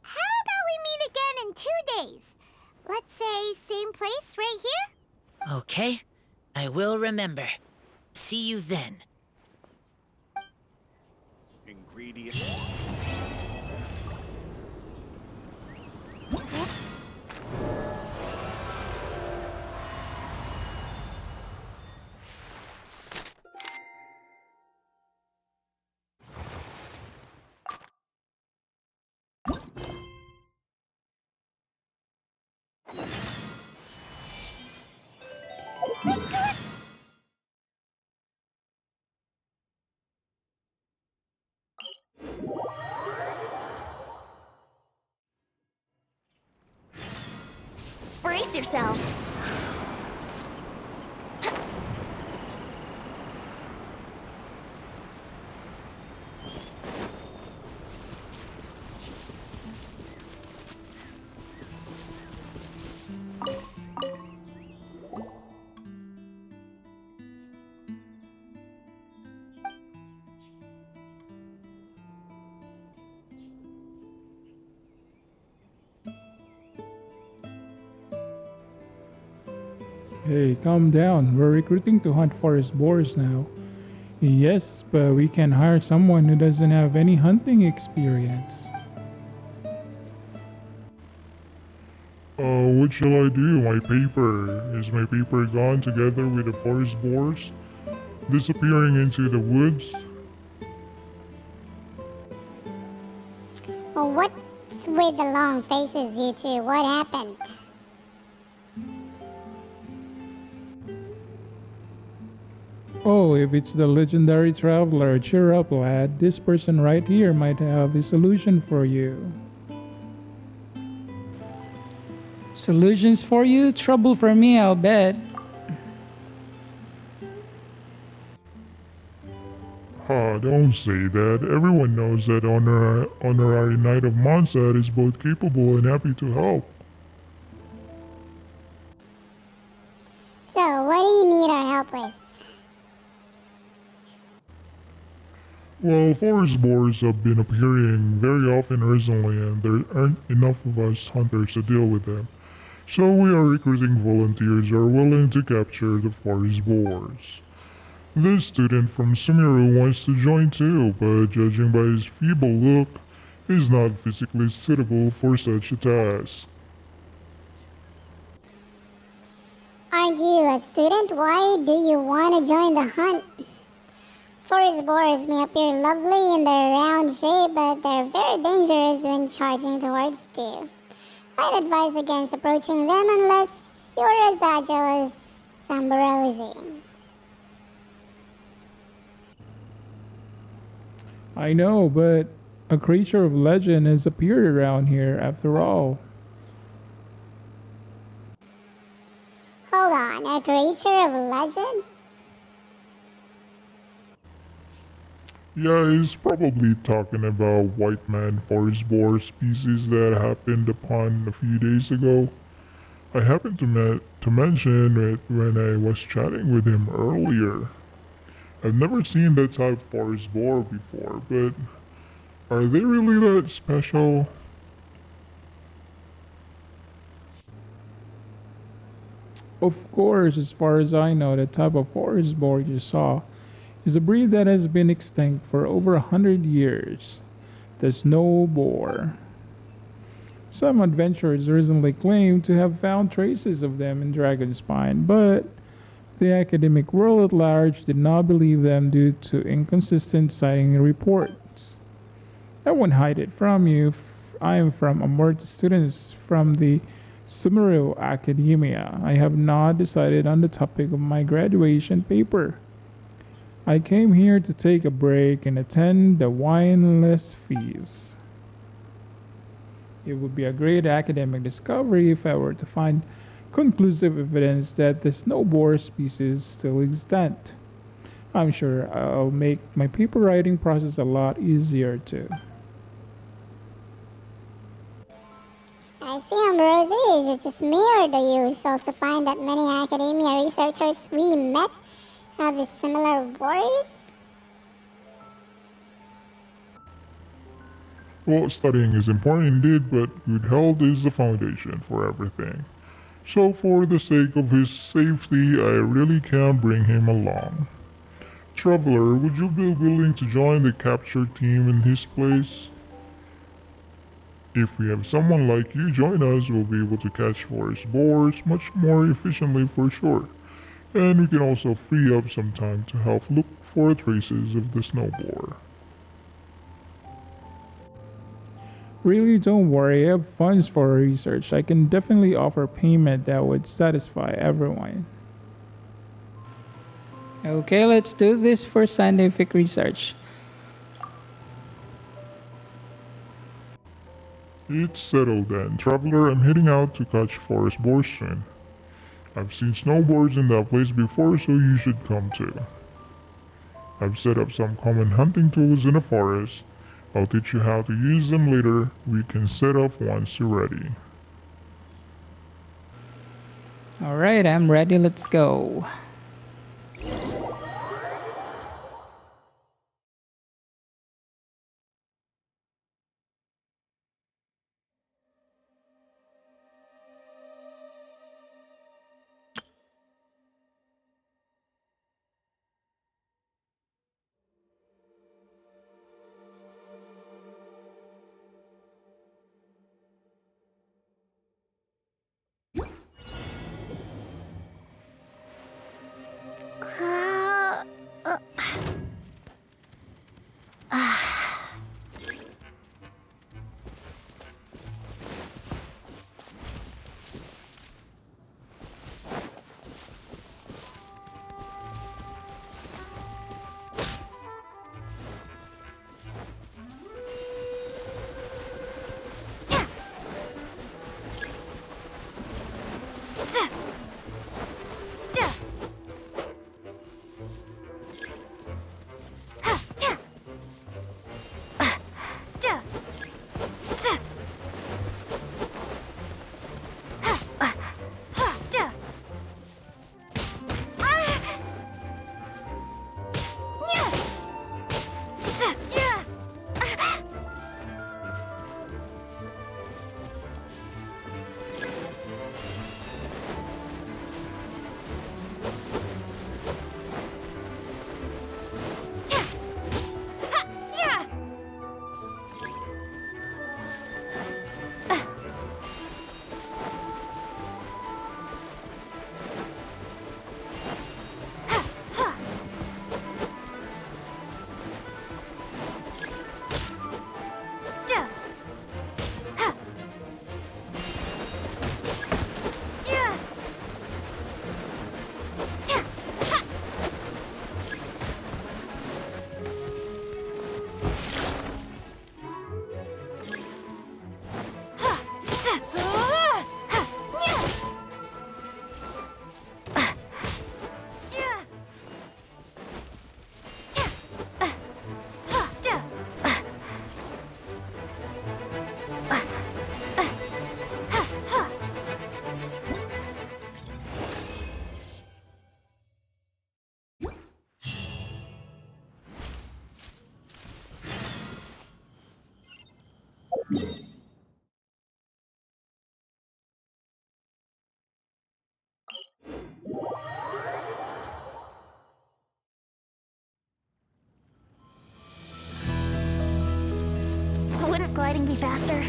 how about we meet again in 2 days? Let's say same place right here? Okay, I will remember. See you then. Ingredient. Brace yourselves. Hey, calm down. We're recruiting to hunt forest boars now. Yes, but we can hire someone who doesn't have any hunting experience. What shall I do? My paper. Is my paper gone together with the forest boars? Disappearing into the woods? Oh, what's with the long faces, you two? What happened? Oh, if it's the legendary traveler, cheer up, lad. This person right here might have a solution for you. Solutions for you, trouble for me, I'll bet. Don't say that. Everyone knows that Honorary Knight of Mondstadt is both capable and happy to help. So, what do you need our help with? Well, forest boars have been appearing very often recently, and there aren't enough of us hunters to deal with them. So we are recruiting volunteers who are willing to capture the forest boars. This student from Sumeru wants to join too, but judging by his feeble look, he's not physically suitable for such a task. Aren't you a student? Why do you want to join the hunt? Forest boars may appear lovely in their round shape, but they're very dangerous when charging towards you. I'd advise against approaching them unless you're as agile as Ambrosi. I know, but a creature of legend has appeared around here after all. Hold on, a creature of legend? Yeah, he's probably talking about white man forest boar species that happened upon a few days ago. I happened to mention it when I was chatting with him earlier. I've never seen that type of forest boar before, but are they really that special? Of course, as far as I know, the type of forest boar you saw is a breed that has been extinct for over 100 years. The snow boar. Some adventurers recently claimed to have found traces of them in Dragonspine, but the academic world at large did not believe them due to inconsistent sighting reports. I won't hide it from you. I am from Amort students from the Sumeru Academia. I have not decided on the topic of my graduation paper. I came here to take a break and attend the wineless feast. It would be a great academic discovery if I were to find conclusive evidence that the snow boar species still extant. I'm sure I'll make my paper writing process a lot easier too. I see, Ambrosi. Is it just me, or do you also find that many academia researchers we met have a similar worries? Well, studying is important indeed, but good health is the foundation for everything. So for the sake of his safety, I really can't bring him along. Traveler, would you be willing to join the capture team in his place? If we have someone like you join us, we'll be able to catch forest boars much more efficiently for sure. And we can also free up some time to help look for traces of the snow boar. Really, don't worry, I have funds for research. I can definitely offer payment that would satisfy everyone. Okay, let's do this for scientific research. It's settled then. Traveler, I'm heading out to catch forest boars soon. I've seen snowboards in that place before, so you should come too. I've set up some common hunting tools in the forest. I'll teach you how to use them later. We can set off once you're ready. All right, I'm ready. Let's go. Wouldn't gliding be faster?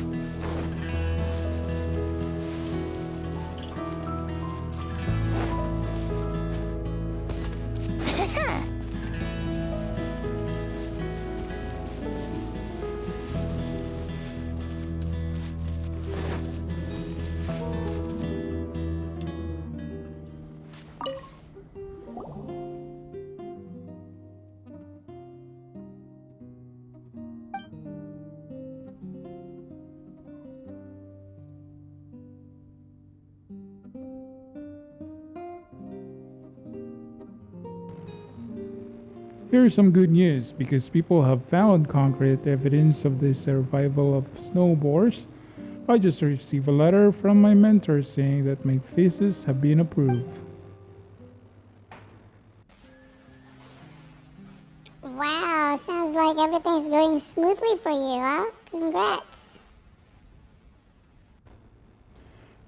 Here's some good news because people have found concrete evidence of the survival of snowboards. I just received a letter from my mentor saying that my thesis have been approved. Wow, sounds like everything's going smoothly for you, huh? Congrats.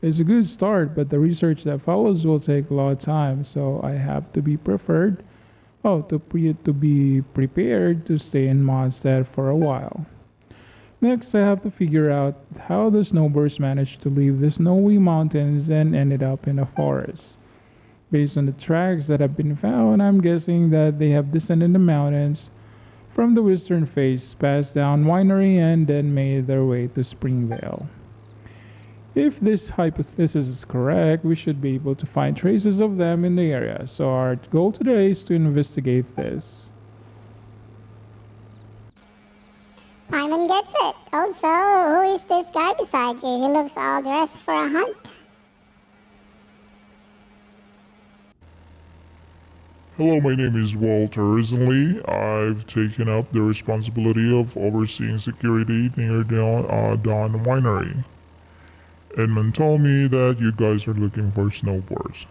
It's a good start, but the research that follows will take a lot of time, so I have to be preferred. Oh, to be prepared to stay in Mondstadt for a while. Next, I have to figure out how the snowbirds managed to leave the snowy mountains and ended up in a forest. Based on the tracks that have been found, I'm guessing that they have descended the mountains from the western face, passed down Winery, and then made their way to Springvale. If this hypothesis is correct, we should be able to find traces of them in the area, so our goal today is to investigate this. Paimon gets it. Also, who is this guy beside you? He looks all dressed for a hunt. Hello, my name is Walter. Recently, I've taken up the responsibility of overseeing security near Dawn Winery. Edmund told me that you guys are looking for snowboards.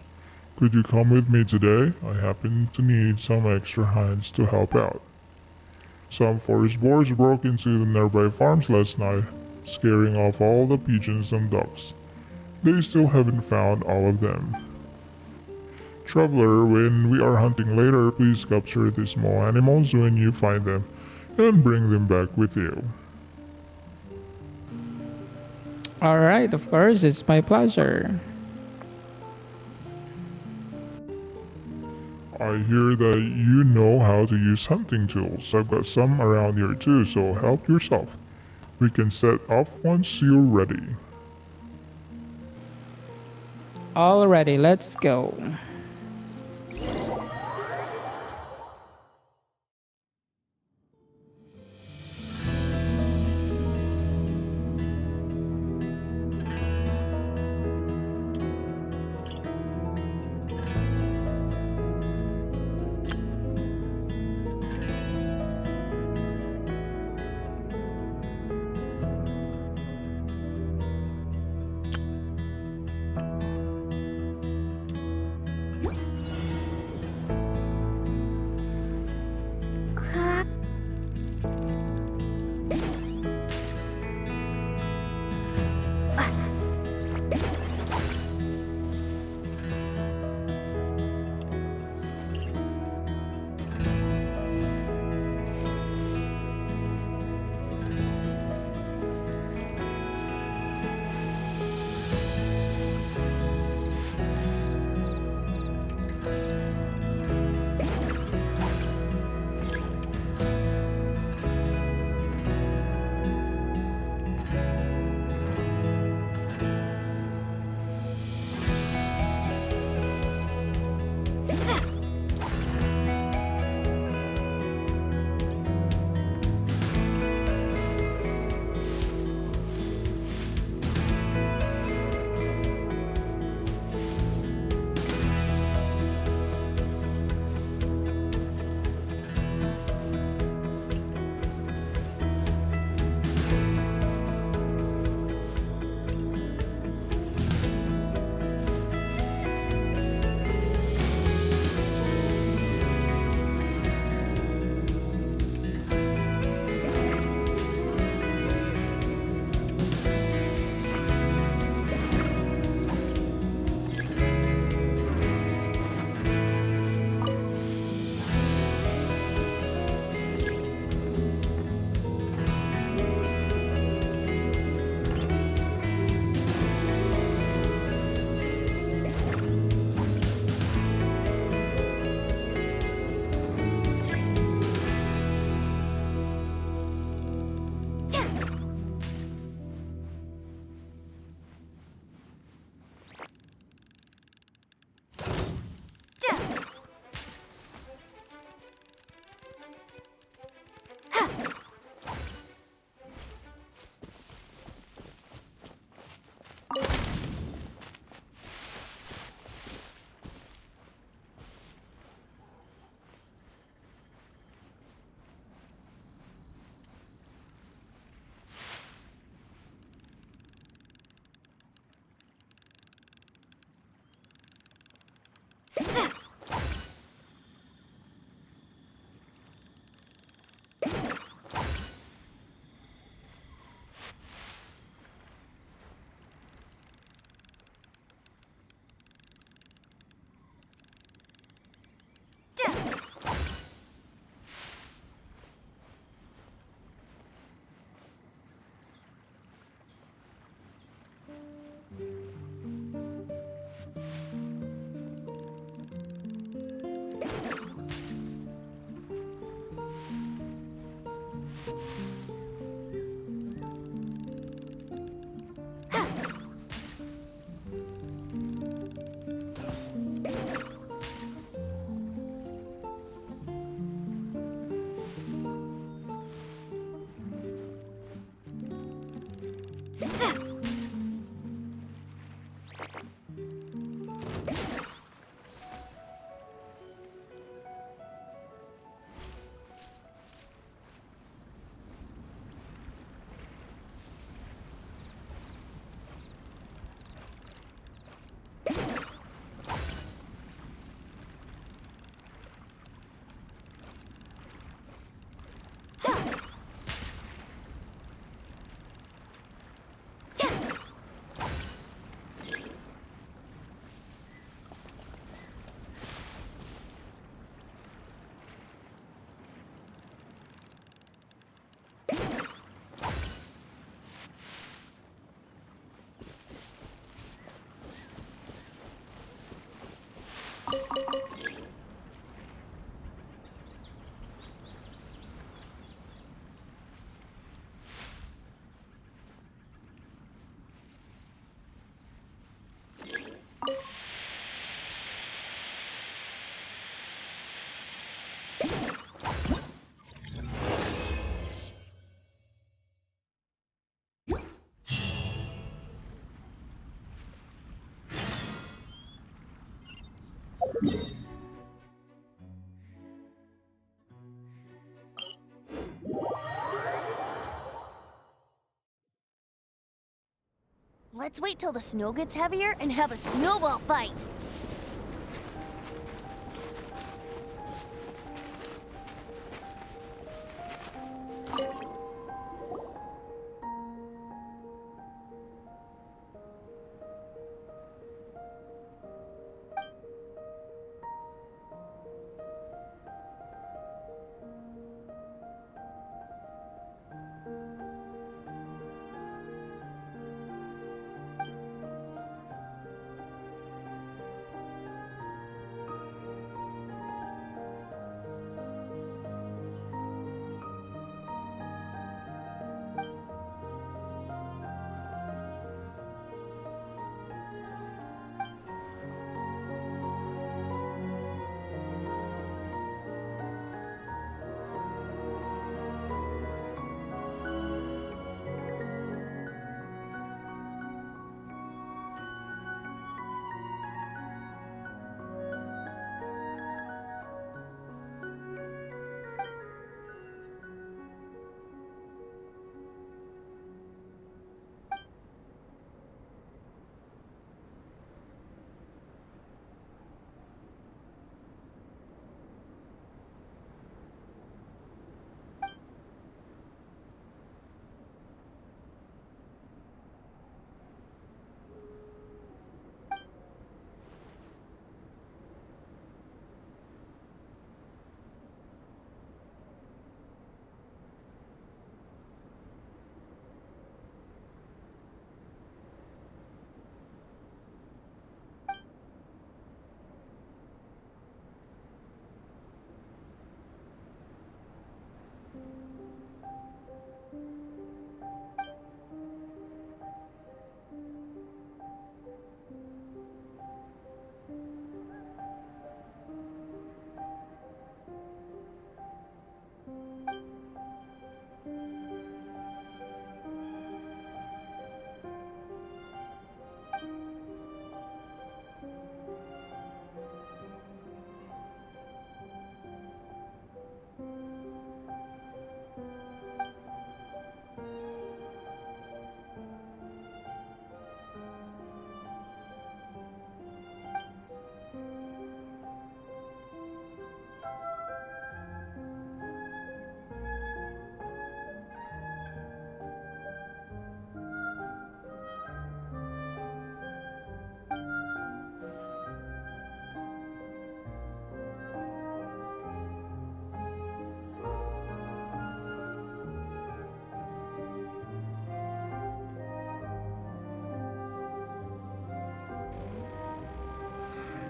Could you come with me today? I happen to need some extra hands to help out. Some forest boars broke into the nearby farms last night, scaring off all the pigeons and ducks. They still haven't found all of them. Traveler, when we are hunting later, please capture the small animals when you find them and bring them back with you. All right, of course, it's my pleasure. I hear that you know how to use hunting tools. I've got some around here too, so help yourself. We can set off once you're ready. Alrighty, let's go. Let's wait till the snow gets heavier and have a snowball fight.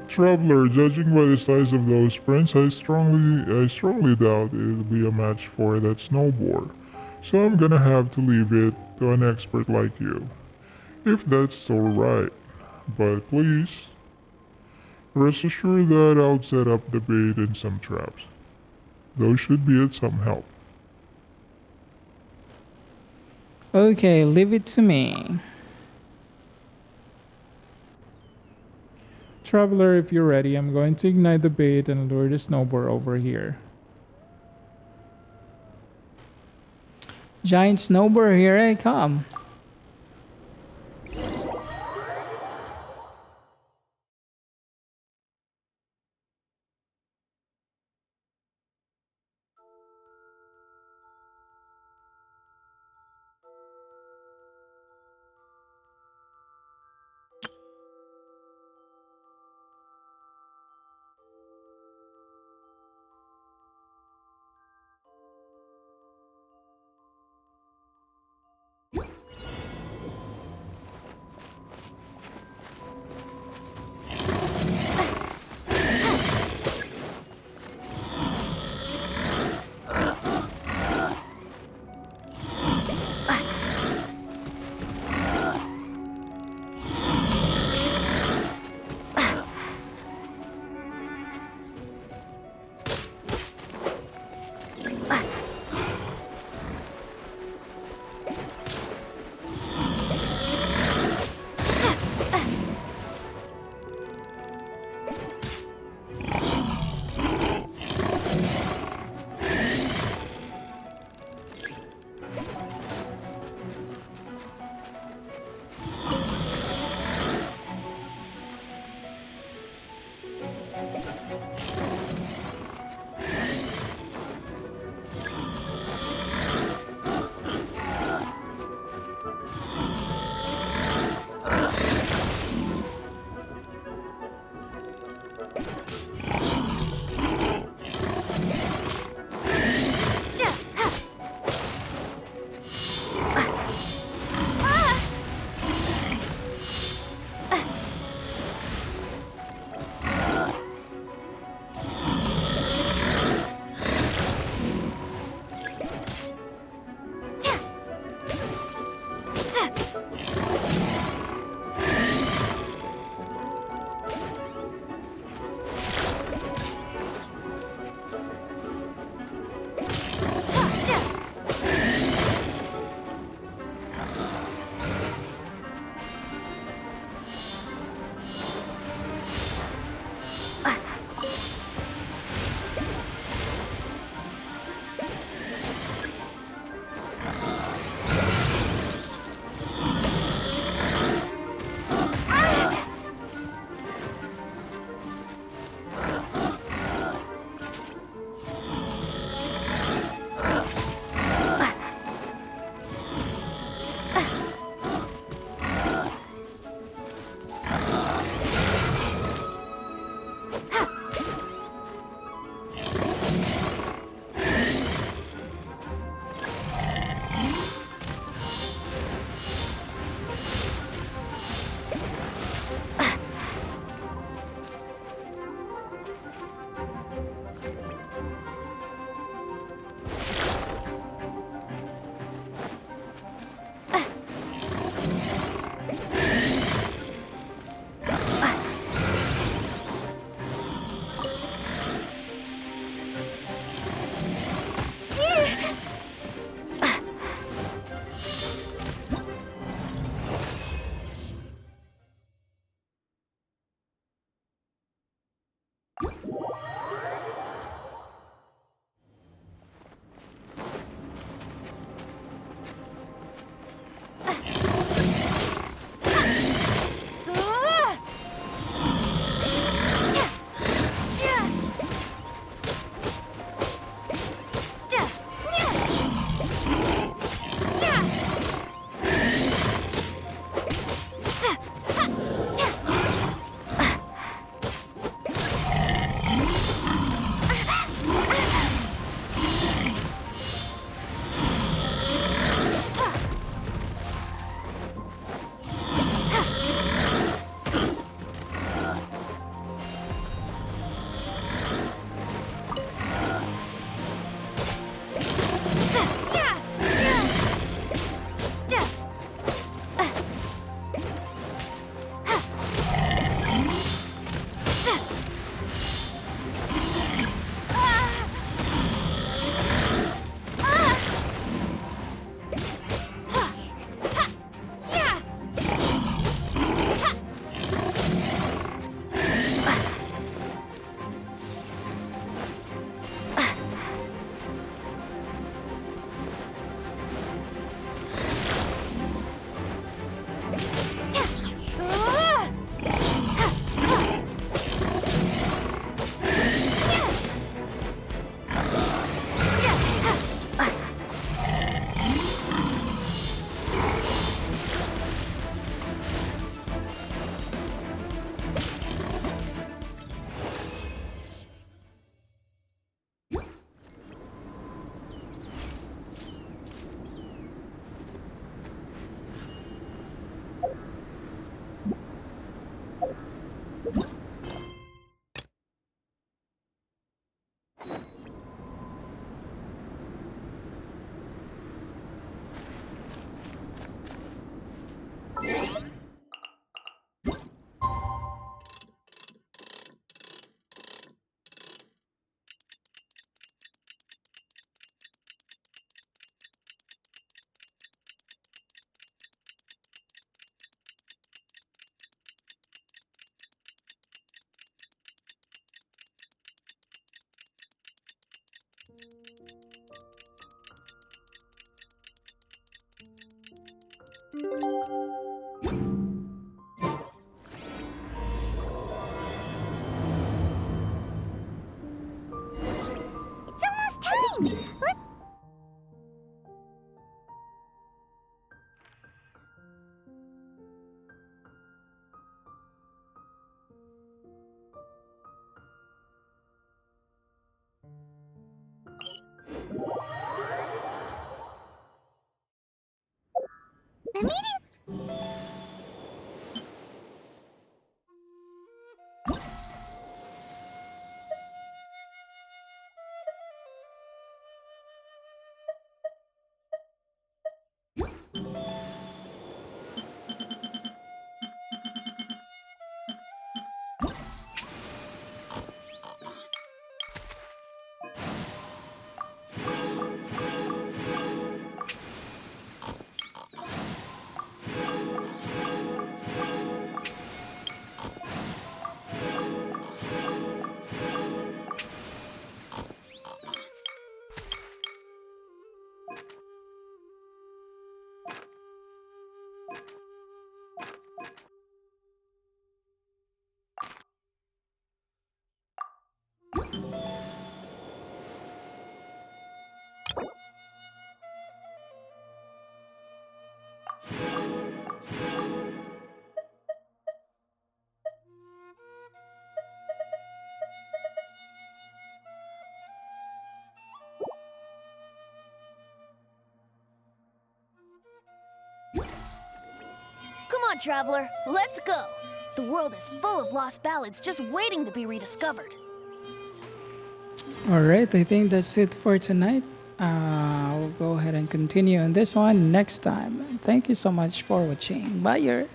Traveler, judging by the size of those prints, I strongly doubt it'll be a match for that snowboard. So I'm gonna have to leave it to an expert like you. If that's alright. But please, rest assured that I'll set up the bait and some traps. Those should be at some help. Okay, leave it to me. Traveler, if you're ready, I'm going to ignite the bait and lure the snowboard over here. Giant snowboard, here I come. It's almost time! Let the meeting. Come on, traveler, let's go. The world is full of lost ballads just waiting to be rediscovered. All right, I think that's it for tonight. We'll go ahead and continue on this one next time. Thank you so much for watching. Bye.